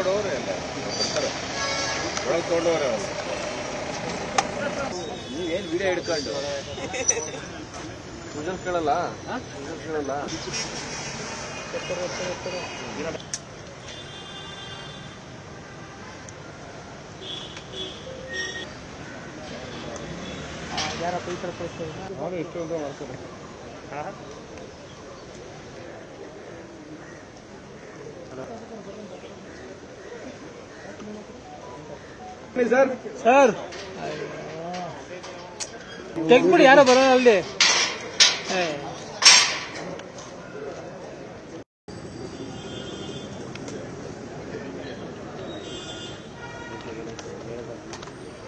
ಒಳಗಡೆ ಎಲ್ಲ ಬರ್ತಾರೆ ಒಳಗೆ ತೊಗೊಂಡವ್ರೆ ನೀವೇನು ವಿಡಿಯೋ ಹಿಡ್ಕೊಂಡು ರಿಸಲ್ಟ್ ಕೇಳಲ್ಲ ಯಾರಪ್ಪ ಈ ಥರ ಪರಿಸ್ಥಿತಿ ಅವರು ಎಷ್ಟೊಂದು ಮಾಡ್ತಾರೆ ಸರ್ ಸರ್ ತೆಗ್ಬಿಡಿ ಯಾರೋ ಬರೋಣ ಅಲ್ಲಿ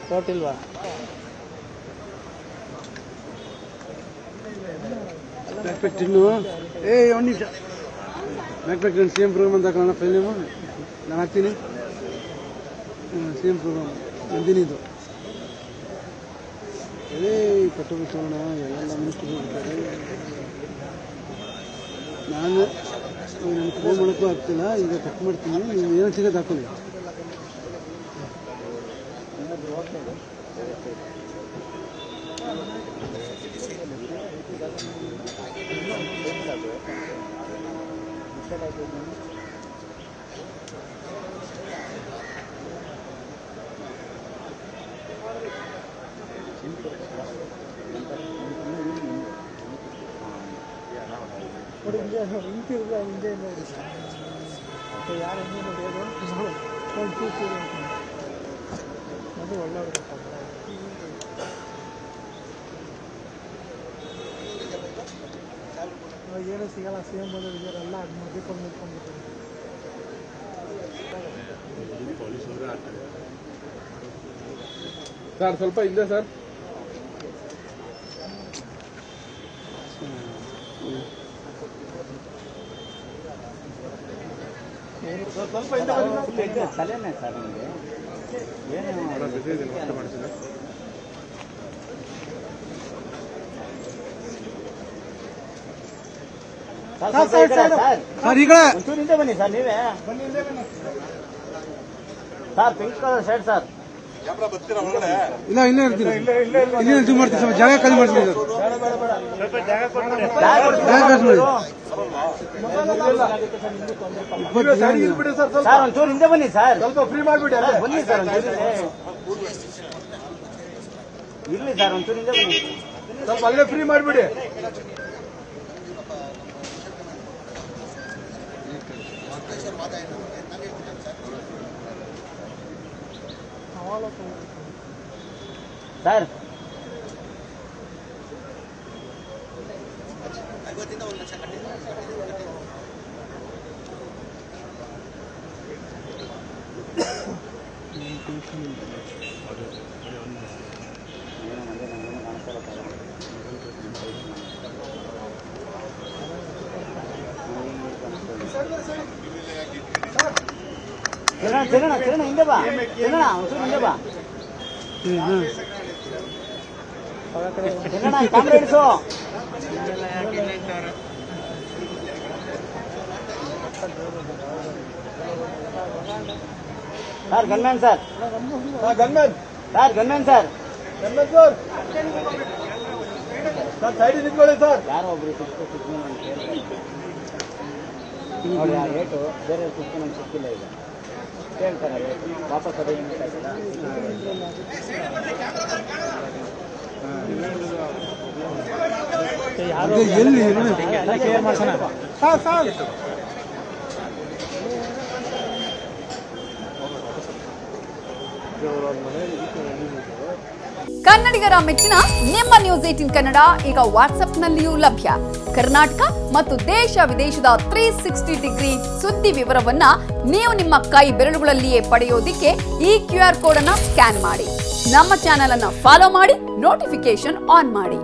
ಕೊಟ್ಟಿಲ್ವಾ ಇನ್ನು ಒಂದು ನಿಮಿಷ ಮ್ಯಾಕ್ಬೇಕು ನಾನು ಸಿ ಎಂ ಪ್ರೋಗ್ರಾಮ್ ಅಂತ ಹಾಕೋಣ ಫಿಲ್ಮು ನಾನು ಹಾಕ್ತೀನಿ ಸಿ ಎಂ ಪ್ರೋಗ್ರಾಮ್ ನಂದಿನಿದು ಕಟ್ಟು ಬಿಟ್ಟೋಣ ಎಲ್ಲ ಮಿನಿಸ್ಟ್ರು ನಾನು ನನಗೆ ಫೋನ್ ಮಾಡೋಕ್ಕೂ ಆಗ್ತಿಲ್ಲ ಈಗ ಕಟ್ ಮಾಡ್ತೀನಿ ನೀವು ಏನೋ ಸಿಗೋದು ಹಾಕೊಳ್ಳಿ ಹಿಂದೆ ನೋಡಿ ಯಾರು ಹೆಂಗೆ ನೋಡಿಯೋದು ಅದು ಒಳ್ಳೆ ಏನೂ ಸಿಗಲ್ಲ ಸಿ ಎಂ ಬಂದು ಎಲ್ಲ ಅದು ಮುಗಿಕೊಂಡು ನಿಂತ್ಕೊಂಡ್ಬಿಟ್ಟು ಸರ್ ಸ್ವಲ್ಪ ಇದೆ ಸರ್ ಸ್ವಲ್ಪ ತಲೆನೇ ಸರ್ ನಿಮಗೆ ಏನು ಮಾಡಿಸಿದ ಸರ್ ಈಗ ಒಂಚೂರು ಹಿಂದೆ ಬನ್ನಿ ಸರ್ ನೀವೇ sir pink colour shirt sir ಇಲ್ಲ ಇಲ್ಲೇ ಇರ್ತೀನಿ ಇಲ್ಲೇ ಇದು ಮಾಡ್ತೀನಿ ಸರ್ ಜಾಗ ಖಾಲಿ ಮಾಡ್ತೀನಿ ಸರ್ ಜಾಗ ಖಾಲಿ ಮಾಡಿ ಸರ್ ಒಂಚೂರು ಹಿಂದೆ ಬನ್ನಿ ಸರ್ ಸ್ವಲ್ಪ ಫ್ರೀ ಮಾಡಿಬಿಡಿ ಬನ್ನಿ ಸರ್ ಒಂಚೂರು ಇರ್ಲಿ ಸರ್ ಒಂಚೂರು ಹಿಂದೆ ಬನ್ನಿ ಸ್ವಲ್ಪ ಅಲ್ಲೇ ಫ್ರೀ ಮಾಡಿಬಿಡಿ ಸರ್ ಕಿರಣ ಹಿಂದೆ ಬಾ ಕಿರಣ ಒಂಚೂರು ಹಿಂದೆ ಬಾ ಕಿರಣ ಕ್ಯಾಮ್ರಾ ಇಡಿಸು sir gunman sir gunman sir gunman sir gunman sir sir side ನಿಂತ್ಕೊಳ್ಳಿ ಸರ್ ಯಾರೋ ಒಬ್ರು ನೋಡಿ ಆ ಏಟು ಬೇರೆ ನಂಗೆ ಸಿಕ್ಕಿಲ್ಲ ಈಗ ಕೇಳ್ತಾರೆ ವಾಪಸ್ ಅದೇ ಎಲ್ಲಿ ಕ್ಲಿಯರ್ ಮಾಡ್ಸೋಣ ಕನ್ನಡಿಗರ ಮೆಚ್ಚಿನ ನಿಮ್ಮ ನ್ಯೂಸ್ 18 ಕನ್ನಡ ಈಗ ವಾಟ್ಸ್ಆಪ್ನಲ್ಲಿಯೂ ಲಭ್ಯ. ಕರ್ನಾಟಕ ಮತ್ತು ದೇಶ ವಿದೇಶದ 360 ಡಿಗ್ರಿ ಸುದ್ದಿ ವಿವರವನ್ನ ನೀವು ನಿಮ್ಮ ಕೈ ಬೆರಳುಗಳಲ್ಲಿಯೇ ಪಡೆಯೋದಿಕ್ಕೆ ಈ QR ಕೋಡ್ ಅನ್ನು ಸ್ಕ್ಯಾನ್ ಮಾಡಿ. ನಮ್ಮ ಚಾನೆಲ್ ಅನ್ನು ಫಾಲೋ ಮಾಡಿ, ನೋಟಿಫಿಕೇಶನ್ ಆನ್ ಮಾಡಿ.